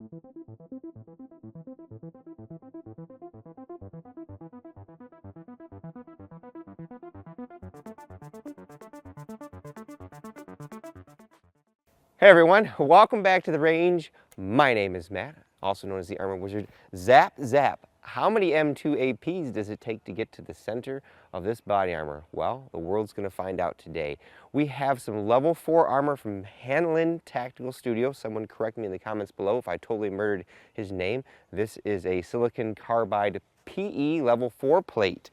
Hey everyone, welcome back to the range. My name is Matt, also known as the Armor Wizard. Zap, zap. How many M2 APs does it take to get to the center of this body armor? Well, the world's going to find out today. We have some level 4 armor from Hanlin Tactical Studio. Someone correct me in the comments below if I totally murdered his name. This is a silicon carbide PE level 4 plate.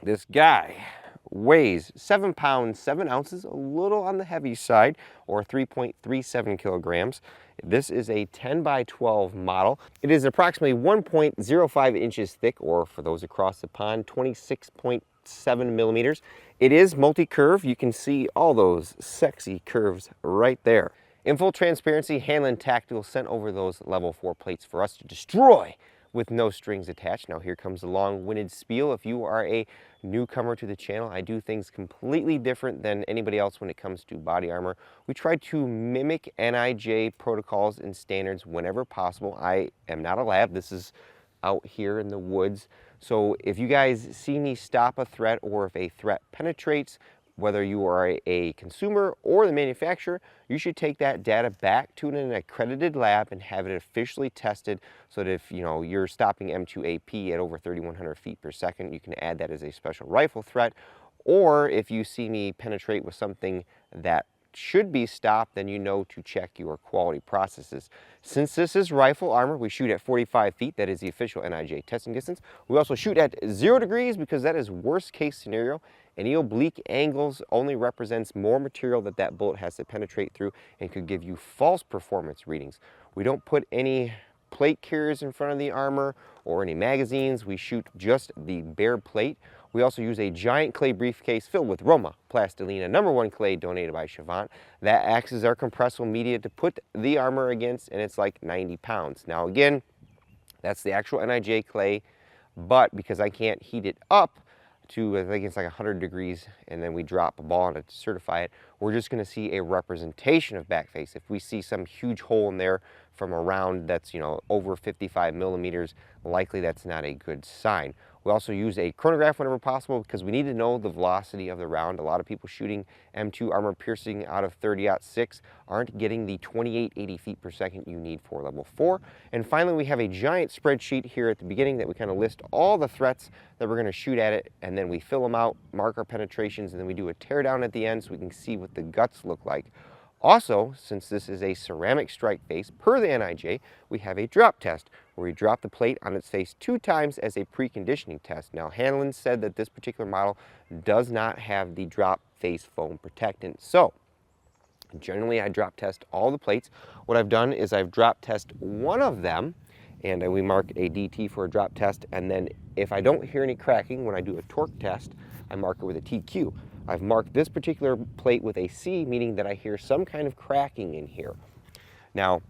This guy weighs 7 pounds, 7 ounces, a little on the heavy side, or 3.37 kilograms. This is a 10 by 12 model. It is approximately 1.05 inches thick, or for those across the pond, 26.7 millimeters. It is multi-curve. You can see all those sexy curves right there. In full transparency, Hanlin Tactical sent over those level 4 plates for us to destroy with no strings attached. Now here comes the long-winded spiel. If you are a newcomer to the channel, I do things completely different than anybody else when it comes to body armor. We try to mimic NIJ protocols and standards whenever possible. I am not a lab. This is out here in the woods. So if you guys see me stop a threat, or if a threat penetrates, whether you are a consumer or the manufacturer, you should take that data back to an accredited lab and have it officially tested, so that if you're stopping M2 AP at over 3,100 feet per second, you can add that as a special rifle threat. Or if you see me penetrate with something that should be stopped, then you know to check your quality processes. Since this is rifle armor, we shoot at 45 feet. That is the official NIJ testing distance. We also shoot at 0 degrees because that is worst case scenario. Any oblique angles only represents more material that bullet has to penetrate through and could give you false performance readings. We don't put any plate carriers in front of the armor or any magazines. We shoot just the bare plate. We also use a giant clay briefcase filled with Roma Plastilina #1 clay donated by Chavant. That acts as our compressible media to put the armor against, and it's like 90 pounds. Now again, that's the actual NIJ clay, but because I can't heat it up to, I think it's like 100 degrees, and then we drop a ball on it to certify it, we're just going to see a representation of backface. If we see some huge hole in there from a round that's over 55 millimeters, likely that's not a good sign. We also use a chronograph whenever possible because we need to know the velocity of the round. A lot of people shooting M2 armor piercing out of 30-06 aren't getting the 2880 feet per second you need for level 4. And finally, we have a giant spreadsheet here at the beginning that we kind of list all the threats that we're going to shoot at it, and then we fill them out, mark our penetrations, and then we do a teardown at the end so we can see what the guts look like. Also, since this is a ceramic strike face, per the NIJ, we have a drop test, where we drop the plate on its face 2 times as a preconditioning test. Now, Hanlin said that this particular model does not have the drop face foam protectant. So, generally I drop test all the plates. What I've done is I've drop test one of them, and we mark a DT for a drop test, and then if I don't hear any cracking when I do a torque test, I mark it with a TQ. I've marked this particular plate with a C, meaning that I hear some kind of cracking in here. Now,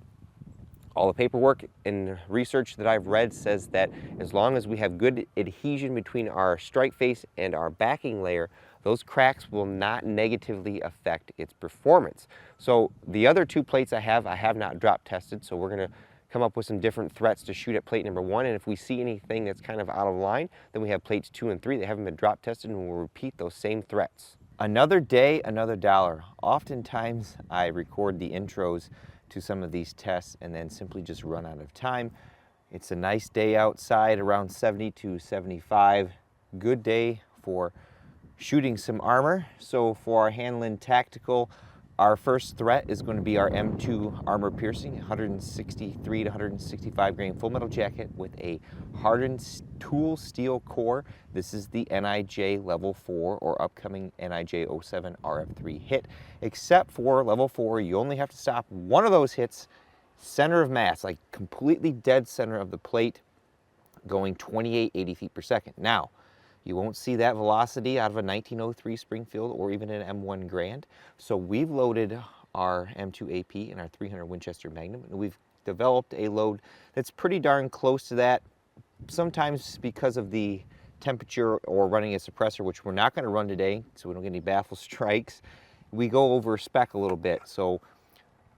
all the paperwork and research that I've read says that as long as we have good adhesion between our strike face and our backing layer, those cracks will not negatively affect its performance. So the other 2 plates I have not drop tested, so we're going to come up with some different threats to shoot at plate #1, and if we see anything that's kind of out of line, then we have plates 2 and 3 that haven't been drop tested, and we'll repeat those same threats. Another day, another dollar. Oftentimes I record the intros to some of these tests and then simply just run out of time. It's a nice day outside, around 70 to 75. Good day for shooting some armor. So for our Hanlin Tactical, our first threat is going to be our M2 armor piercing, 163 to 165 grain full metal jacket with a hardened tool steel core. This is the NIJ level 4 or upcoming NIJ 07 RF3 hit. Except for level 4, you only have to stop one of those hits, center of mass, like completely dead center of the plate, going 2880 feet per second. Now, you won't see that velocity out of a 1903 Springfield or even an M1 Grand. So we've loaded our M2 AP in our 300 Winchester Magnum, and we've developed a load that's pretty darn close to that, sometimes because of the temperature or running a suppressor, which we're not going to run today, so we don't get any baffle strikes. We go over spec a little bit. So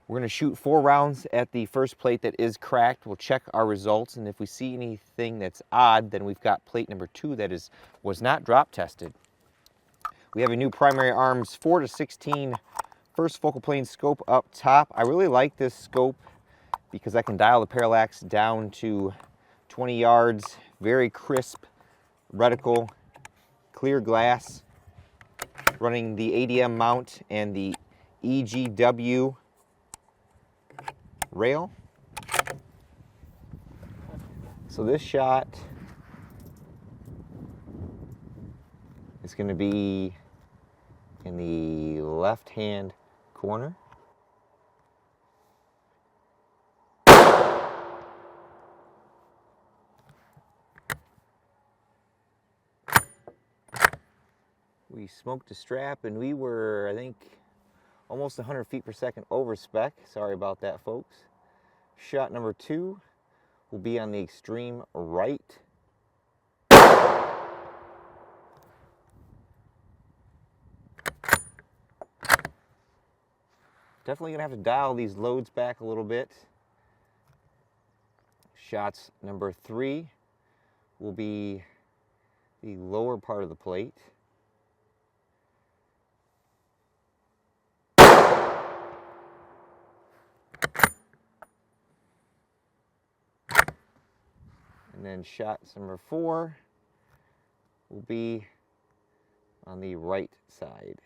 We're going to shoot 4 rounds at the first plate that is cracked. We'll check our results, and if we see anything that's odd, then we've got plate number 2 that was not drop tested. We have a new primary arms 4-16 first focal plane scope up top. I really like this scope because I can dial the parallax down to 20 yards, very crisp reticle, clear glass, running the ADM mount and the EGW rail. So this shot is going to be in the left-hand corner. We smoked a strap and we were, I think, almost 100 feet per second over spec. Sorry about that, folks. Shot number 2 will be on the extreme right. Definitely gonna have to dial these loads back a little bit. Shots number 3 will be the lower part of the plate. And then shots number 4 will be on the right side.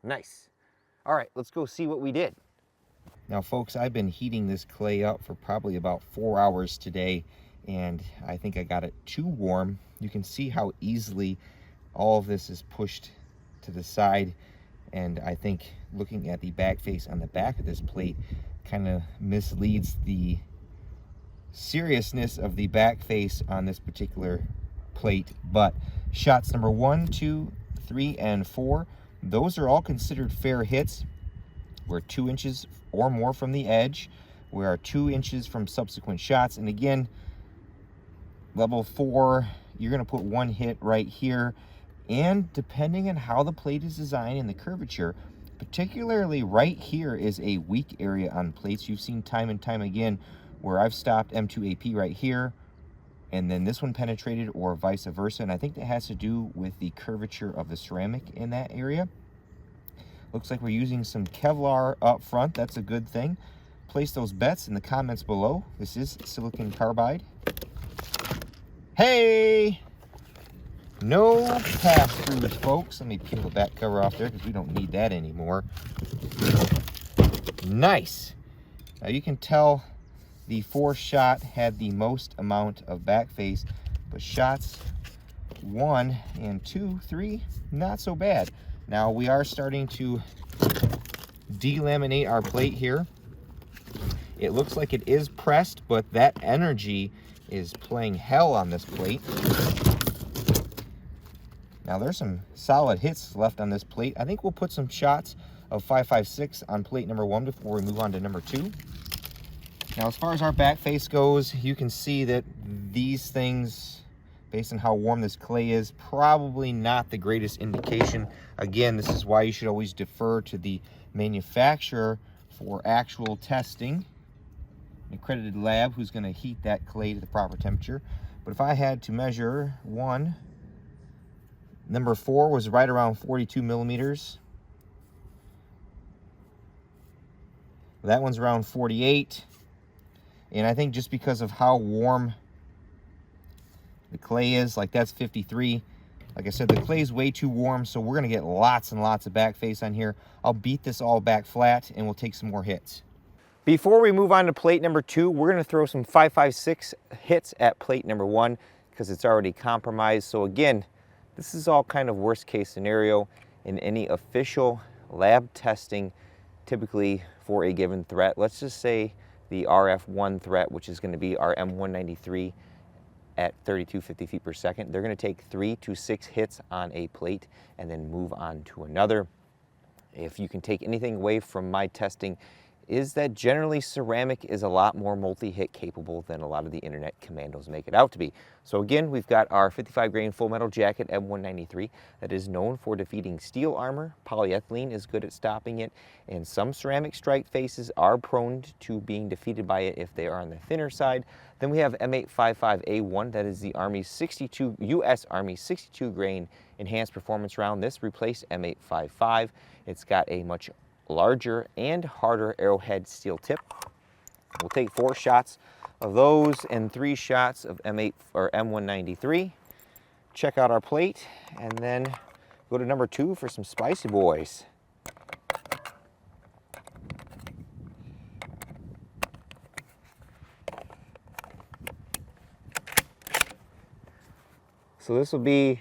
Nice. All right, let's go see what we did. Now, folks, I've been heating this clay up for probably about 4 hours today, and I think I got it too warm. You can see how easily all of this is pushed to the side, and I think looking at the back face on the back of this plate kind of misleads the seriousness of the back face on this particular plate. But shots number 1, 2, 3, and 4, those are all considered fair hits. We're 2 inches or more from the edge. We are 2 inches from subsequent shots. And again, level 4, you're going to put 1 hit right here. And depending on how the plate is designed and the curvature, particularly right here is a weak area on plates. You've seen time and time again where I've stopped M2AP right here, and then this one penetrated, or vice versa. And I think that has to do with the curvature of the ceramic in that area. Looks like we're using some Kevlar up front. That's a good thing. Place those bets in the comments below. This is silicon carbide. Hey! No pass-throughs, folks. Let me peel the back cover off there because we don't need that anymore. Nice. Now you can tell the 4th shot had the most amount of back face, but shots 1 and 2, 3, not so bad. Now we are starting to delaminate our plate here. It looks like it is pressed, but that energy is playing hell on this plate. Now there's some solid hits left on this plate. I think we'll put some shots of 5.56 on plate number 1 before we move on to number 2. Now, as far as our back face goes, you can see that these things, based on how warm this clay is, probably not the greatest indication. Again, this is why you should always defer to the manufacturer for actual testing. An accredited lab who's going to heat that clay to the proper temperature. But if I had to measure one, number 4 was right around 42 millimeters. That one's around 48. And I think just because of how warm the clay is, like that's 53. Like I said, the clay is way too warm, so we're gonna get lots and lots of back face on here. I'll beat this all back flat and we'll take some more hits. Before we move on to plate number 2, we're gonna throw some 5.56 hits at plate number 1 because it's already compromised. So again, this is all kind of worst case scenario in any official lab testing, typically for a given threat. Let's just say the RF1 threat, which is going to be our M193 at 3250 feet per second. They're going to take 3 to 6 hits on a plate and then move on to another. If you can take anything away from my testing, is that generally ceramic is a lot more multi-hit capable than a lot of the internet commandos make it out to be. So again, we've got our 55 grain full metal jacket M193 that is known for defeating steel armor. Polyethylene is good at stopping it, and some ceramic strike faces are prone to being defeated by it if they are on the thinner side. Then we have M855A1, that is the U.S. Army 62 grain enhanced performance round. This replaced M855. It's got a much larger and harder arrowhead steel tip. We'll take 4 shots of those and 3 shots of M8 or M193. Check out our plate and then go to number 2 for some spicy boys. So this will be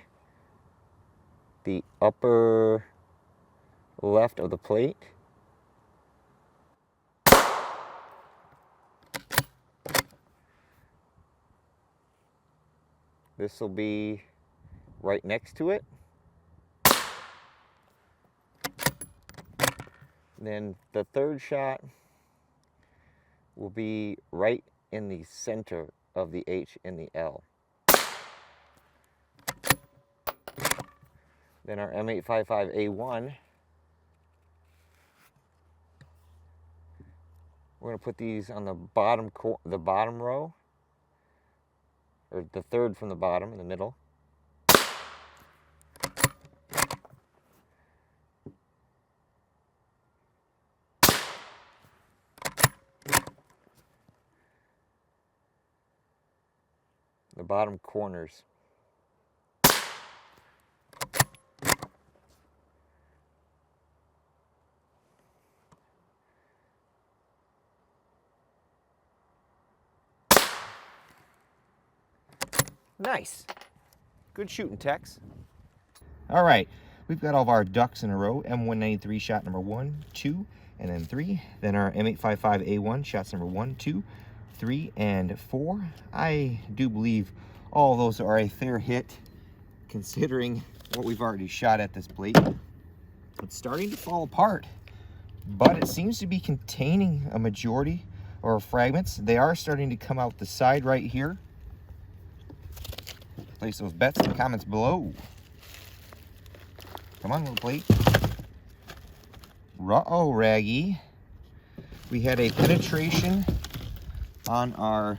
the upper left of the plate. This will be right next to it. Then the third shot will be right in the center of the H and the L. Then our M855A1, we're going to put these on the bottom row, or the third from the bottom in the middle. The bottom corners. Nice. Good shooting, Tex. All right, we've got all of our ducks in a row. M193 shot number 1, 2, and then 3. Then our M855A1 shots number 1, 2, 3, and 4. I do believe all those are a fair hit considering what we've already shot at this plate. It's starting to fall apart, but it seems to be containing a majority or fragments. They are starting to come out the side right here. Place those bets in the comments below. Come on, little plate. Uh-oh, R.A.N.G.E. We had a penetration on our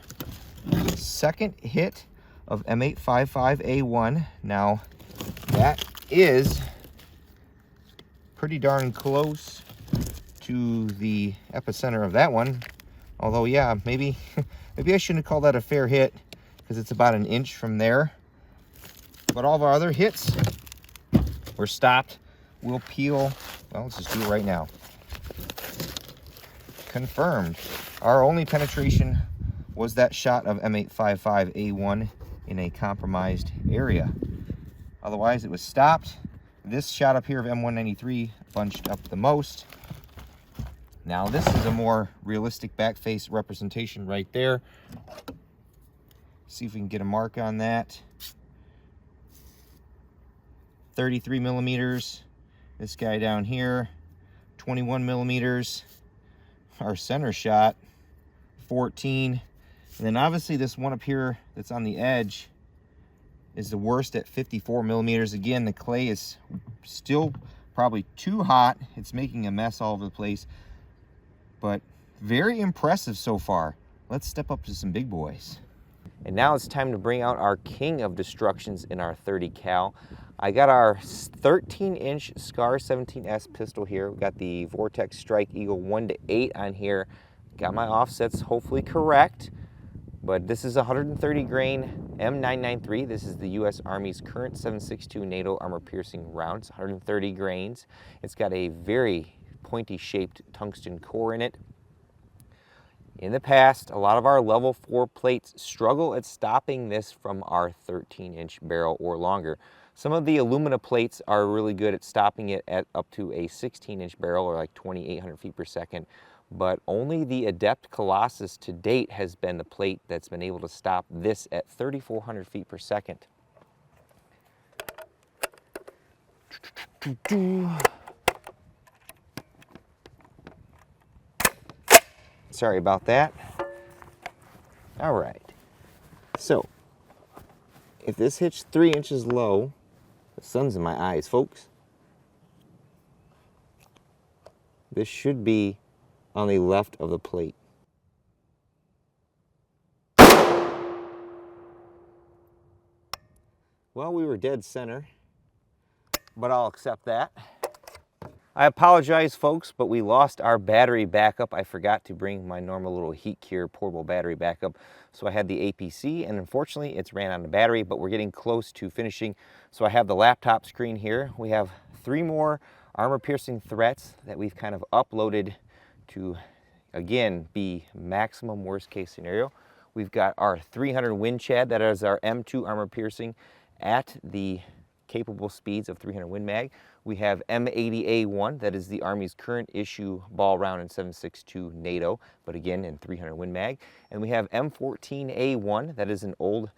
second hit of M855A1. Now, that is pretty darn close to the epicenter of that one. Although, yeah, maybe I shouldn't call that a fair hit because it's about an inch from there. But all of our other hits were stopped. We'll peel. Well, let's just do it right now. Confirmed. Our only penetration was that shot of M855A1 in a compromised area. Otherwise, it was stopped. This shot up here of M193 bunched up the most. Now, this is a more realistic back face representation right there. See if we can get a mark on that. 33 millimeters. This guy down here, 21 millimeters. Our center shot, 14. And then obviously this one up here that's on the edge is the worst at 54 millimeters. Again, the clay is still probably too hot. It's making a mess all over the place, but very impressive so far. Let's step up to some big boys. And now it's time to bring out our king of destructions in our 30 cal. I got our 13-inch SCAR 17S pistol here. We got the Vortex Strike Eagle 1-8 on here. Got my offsets hopefully correct, but this is a 130 grain M993. This is the U.S. Army's current 7.62 NATO armor piercing round. It's 130 grains. It's got a very pointy shaped tungsten core in it. In the past, a lot of our level 4 plates struggle at stopping this from our 13-inch barrel or longer. Some of the alumina plates are really good at stopping it at up to a 16-inch barrel or like 2,800 feet per second, but only the Adept Colossus to date has been the plate that's been able to stop this at 3,400 feet per second. Sorry about that. All right. So, if this hits 3 inches low, the sun's in my eyes, folks. This should be on the left of the plate. Well, we were dead center, but I'll accept that. I apologize, folks, but we lost our battery backup. I forgot to bring my normal little heat cure portable battery backup. So I had the APC, and unfortunately it's ran on the battery, but we're getting close to finishing. So I have the laptop screen here. We have 3 more armor-piercing threats that we've kind of uploaded to, again, be maximum worst-case scenario. We've got our 300 Wind Chad, that is our M2 armor-piercing at the capable speeds of 300 Win Mag. We have M80A1, that is the Army's current issue ball round in 7.62 NATO, but again in 300 Win Mag. And we have M14A1, that is an old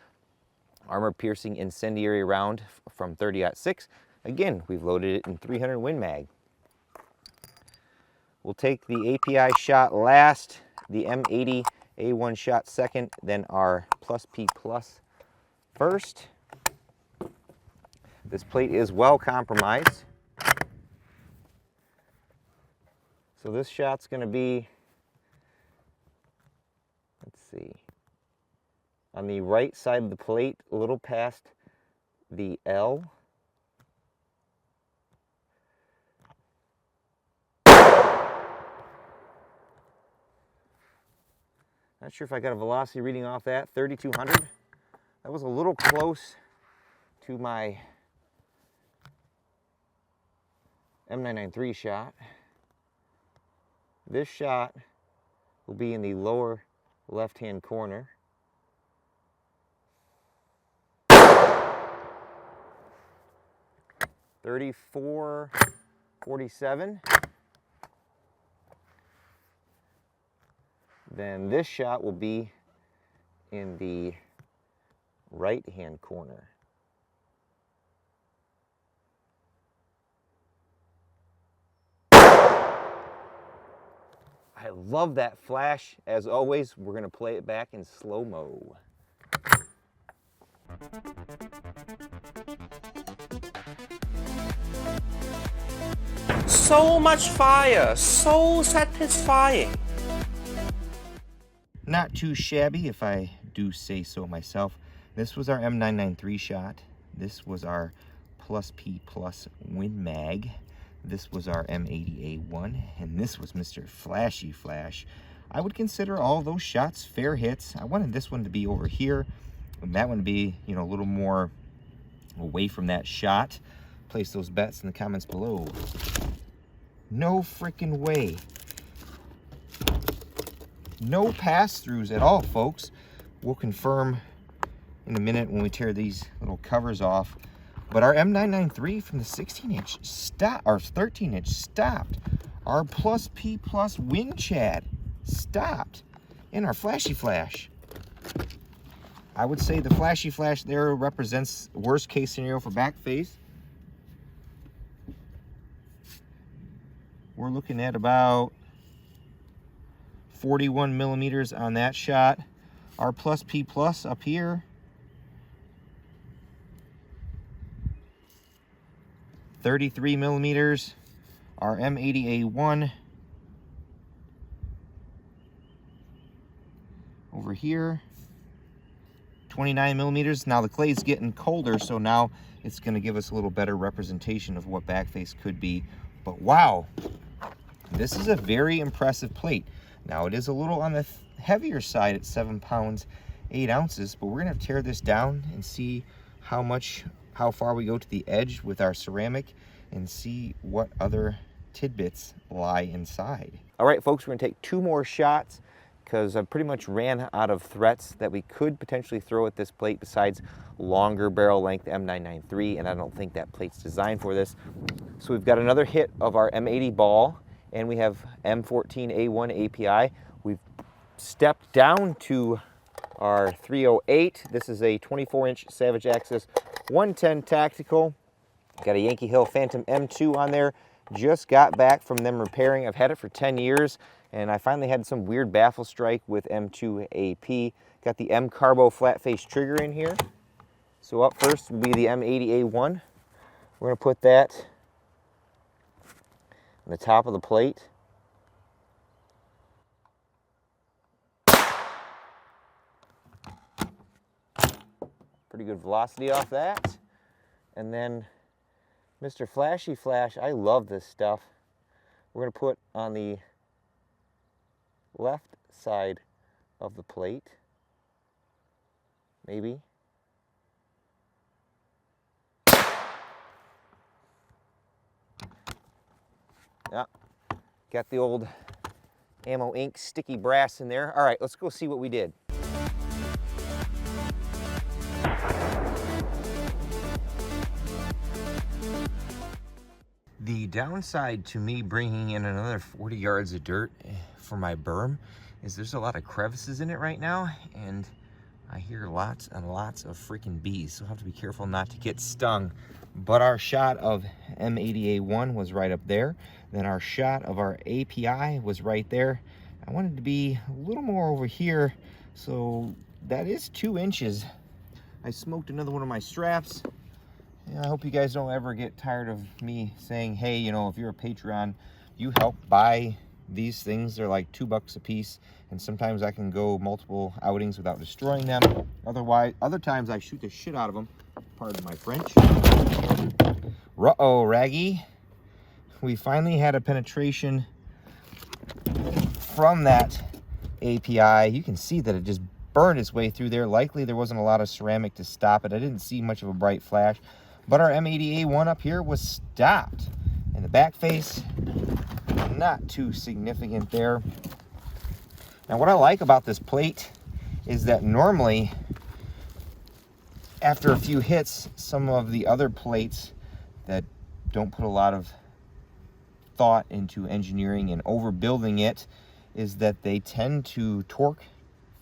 armor-piercing incendiary round from 30-06. Again, we've loaded it in 300 Win Mag. We'll take the API shot last, the M80A1 shot second, then our plus P plus first. This plate is well compromised. So this shot's going to be, let's see, on the right side of the plate, a little past the L. Not sure if I got a velocity reading off that, 3,200. That was a little close to my M993 shot. This shot will be in the lower left-hand corner. .34-47. Then this shot will be in the right-hand corner. I love that flash. As always, we're going to play it back in slow-mo. So much fire, so satisfying. Not too shabby, if I do say so myself. This was our M993 shot. This was our plus P plus Win Mag. This was our M80A1, and this was Mr. Flashy Flash. I would consider all those shots fair hits. I wanted this one to be over here, and that one to be, you know, a little more away from that shot. Place those bets in the comments below. No freaking way. No pass-throughs at all, folks. We'll confirm in a minute when we tear these little covers off. But our M993 from the 16-inch stopped, or 13-inch stopped. Our plus P plus Wind Chad stopped. And our Flashy Flash. I would say the Flashy Flash there represents worst case scenario for back face. We're looking at about 41 millimeters on that shot. Our plus P plus up here, 33 millimeters. Our M80A1 over here, 29 millimeters. Now the clay's getting colder, so now it's going to give us a little better representation of what backface could be. But wow, this is a very impressive plate. Now it is a little on the heavier side at 7 pounds 8 ounces, but we're going to tear this down and see how far we go to the edge with our ceramic and see what other tidbits lie inside. All right, folks, we're going to take 2 more shots because I pretty much ran out of threats that we could potentially throw at this plate besides longer barrel length M993, and I don't think that plate's designed for this. So we've got another hit of our M80 ball, and we have M14A1 API. We've stepped down to our 308. This is a 24-inch Savage Axis 110 Tactical. Got a Yankee Hill Phantom M2 on there. Just got back from them repairing. I've had it for 10 years. And I finally had some weird baffle strike with M2AP. Got the M Carbo flat face trigger in here. So up first will be the M80A1. We're going to put that on the top of the plate. Pretty good velocity off that. And then Mr. Flashy Flash, I love this stuff. We're going to put on the left side of the plate. Maybe. Yeah, got the old Ammo Inc. sticky brass in there. All right, let's go see what we did. The downside to me bringing in another 40 yards of dirt for my berm is there's a lot of crevices in it right now, and I hear lots and lots of freaking bees, so I'll have to be careful not to get stung. But our shot of M80A1 was right up there. Then our shot of our API was right there. I wanted to be a little more over here, so that is 2 inches. I smoked another one of my straps. I hope you guys don't ever get tired of me saying, hey, you know, if you're a Patreon, you help buy these things. They're like $2 a piece, and sometimes I can go multiple outings without destroying them. Otherwise, other times I shoot the shit out of them. Pardon my French. Ruh-oh, Raggy. We finally had a penetration from that API. You can see that it just burned its way through there. Likely there wasn't a lot of ceramic to stop it. I didn't see much of a bright flash. But our M80A1 up here was stopped. And the back face, not too significant there. Now what I like about this plate is that normally after a few hits, some of the other plates that don't put a lot of thought into engineering and overbuilding it is that they tend to torque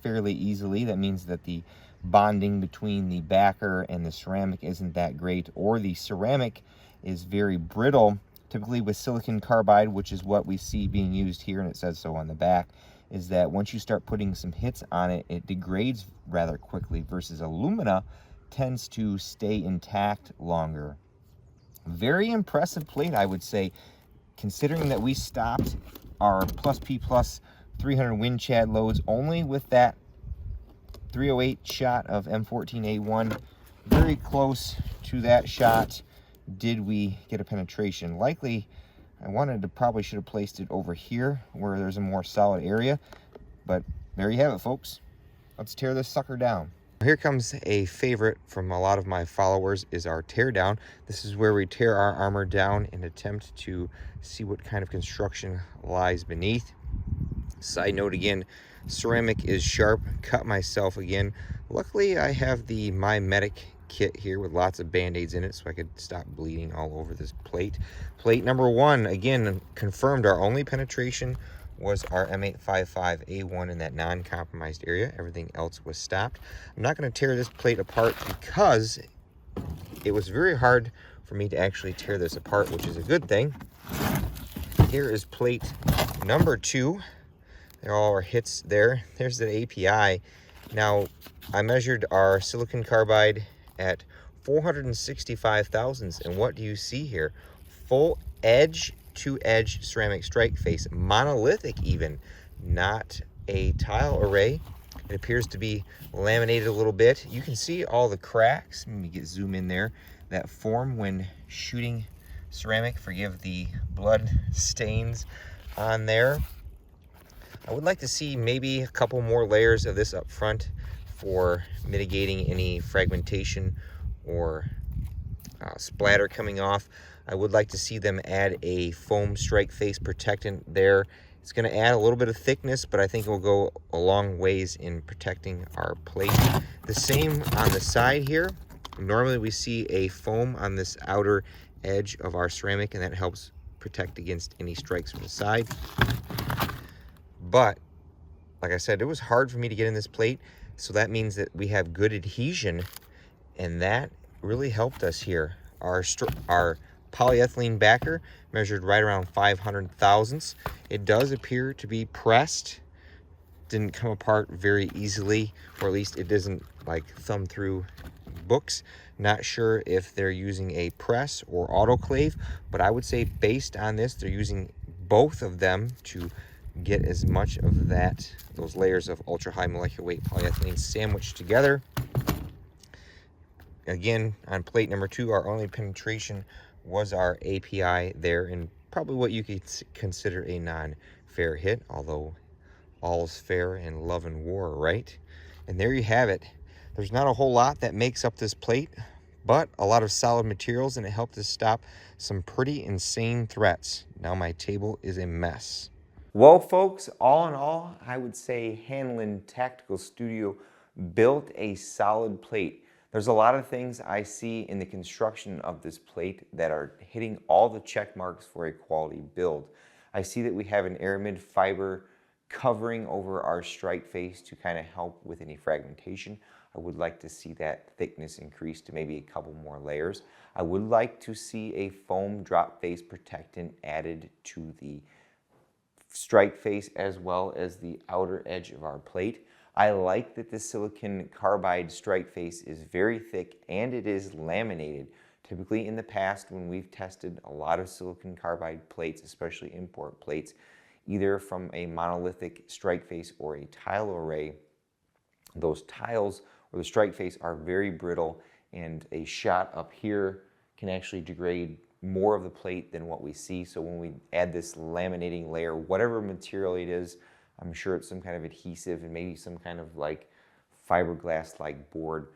fairly easily. That means that the bonding between the backer and the ceramic isn't that great, or the ceramic is very brittle. Typically with silicon carbide, which is what we see being used here, and it says so on the back, is that once you start putting some hits on it, it degrades rather quickly, versus alumina tends to stay intact longer. Very impressive plate, I would say, considering that we stopped our plus P plus 300 wind chad loads only with that 308 shot of M14A1. Very close to that shot did we get a penetration. Likely I probably should have placed it over here where there's a more solid area, but there you have it, folks. Let's tear this sucker down. Here comes a favorite from a lot of my followers, is our teardown. This is where we tear our armor down and attempt to see what kind of construction lies beneath. Side note again, ceramic is sharp. Cut myself again. Luckily I have the My Medic kit here with lots of band-aids in it, so I could stop bleeding all over this plate. Plate number 1, again, confirmed our only penetration was our M855A1 in that non-compromised area. Everything else was stopped. I'm not going to tear this plate apart because it was very hard for me to actually tear this apart, which is a good thing. Here is plate number 2. There are all our hits there. There's the API. Now, I measured our silicon carbide at 465 thousandths, and what do you see here? Full edge to edge ceramic strike face, monolithic even, not a tile array. It appears to be laminated a little bit. You can see all the cracks. Let me zoom in there, that form when shooting ceramic. Forgive the blood stains on there. I would like to see maybe a couple more layers of this up front for mitigating any fragmentation or splatter coming off. I would like to see them add a foam strike face protectant there. It's going to add a little bit of thickness, but I think it will go a long ways in protecting our plate. The same on the side here. Normally we see a foam on this outer edge of our ceramic, and that helps protect against any strikes from the side. But like I said, it was hard for me to get in this plate, so that means that we have good adhesion, and that really helped us here. Our polyethylene backer, measured right around 500 thousandths. It does appear to be pressed. Didn't come apart very easily, or at least it doesn't like thumb through books. Not sure if they're using a press or autoclave, but I would say based on this, they're using both of them to get as much of those layers of ultra high molecular weight polyethylene sandwiched together. Again, on plate number 2, our only penetration was our API there, and probably what you could consider a non-fair hit, although all's fair in love and war, right? And there you have it. There's not a whole lot that makes up this plate, but a lot of solid materials, and it helped us stop some pretty insane threats. Now my table is a mess. Well, folks, all in all, I would say Hanlin Tactical Studio built a solid plate. There's a lot of things I see in the construction of this plate that are hitting all the check marks for a quality build. I see that we have an aramid fiber covering over our strike face to kind of help with any fragmentation. I would like to see that thickness increase to maybe a couple more layers. I would like to see a foam drop face protectant added to the strike face as well as the outer edge of our plate. I like that the silicon carbide strike face is very thick and it is laminated. Typically in the past, when we've tested a lot of silicon carbide plates, especially import plates, either from a monolithic strike face or a tile array, those tiles or the strike face are very brittle, and a shot up here can actually degrade more of the plate than what we see. So when we add this laminating layer, whatever material it is, I'm sure it's some kind of adhesive and maybe some kind of like fiberglass-like board,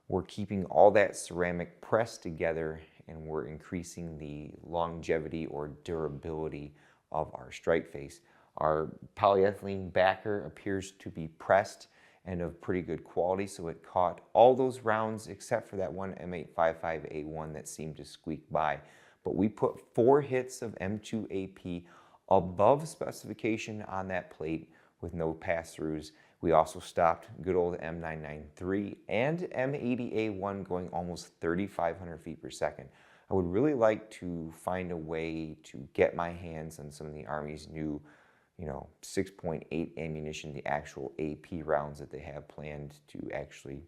we're keeping all that ceramic pressed together, and we're increasing the longevity or durability of our strike face. Our polyethylene backer appears to be pressed and of pretty good quality, so it caught all those rounds except for that one M855A1 that seemed to squeak by. But we put 4 hits of M2AP above specification on that plate with no pass-throughs. We also stopped good old M993 and M80A1 going almost 3,500 feet per second. I would really like to find a way to get my hands on some of the Army's new 6.8 ammunition, the actual AP rounds that they have planned to actually,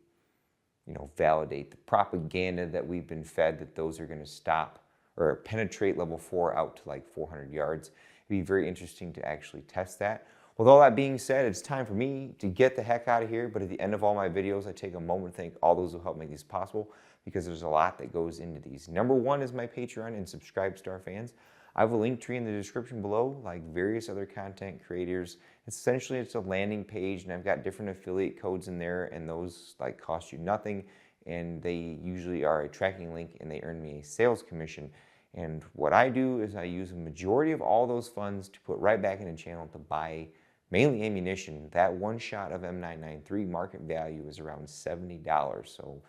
validate the propaganda that we've been fed that those are going to stop or penetrate level 4 out to like 400 yards. It'd be very interesting to actually test that. With all that being said, it's time for me to get the heck out of here, but at the end of all my videos, I take a moment to thank all those who help make these possible, because there's a lot that goes into these. Number 1 is my Patreon and Subscribe Star fans. I have a link tree in the description below, like various other content creators. Essentially, it's a landing page, and I've got different affiliate codes in there, and those cost you nothing, and they usually are a tracking link, and they earn me a sales commission. And what I do is I use a majority of all those funds to put right back in the channel to buy mainly ammunition. That one shot of M993 market value is around $70. So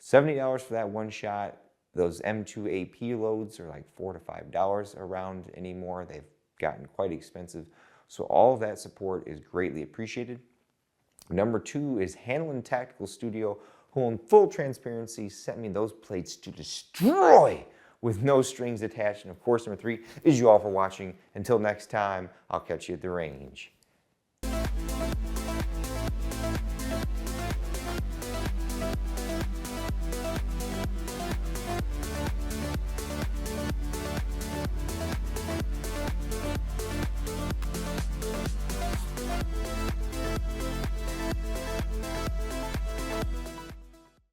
$70 for that one shot. Those M2 AP loads are like $4 to $5 around anymore. They've gotten quite expensive. So all of that support is greatly appreciated. Number 2 is Hanlin Tactical Studio, who in full transparency sent me those plates to destroy with no strings attached. And of course, number 3 is you all for watching. Until next time, I'll catch you at the range.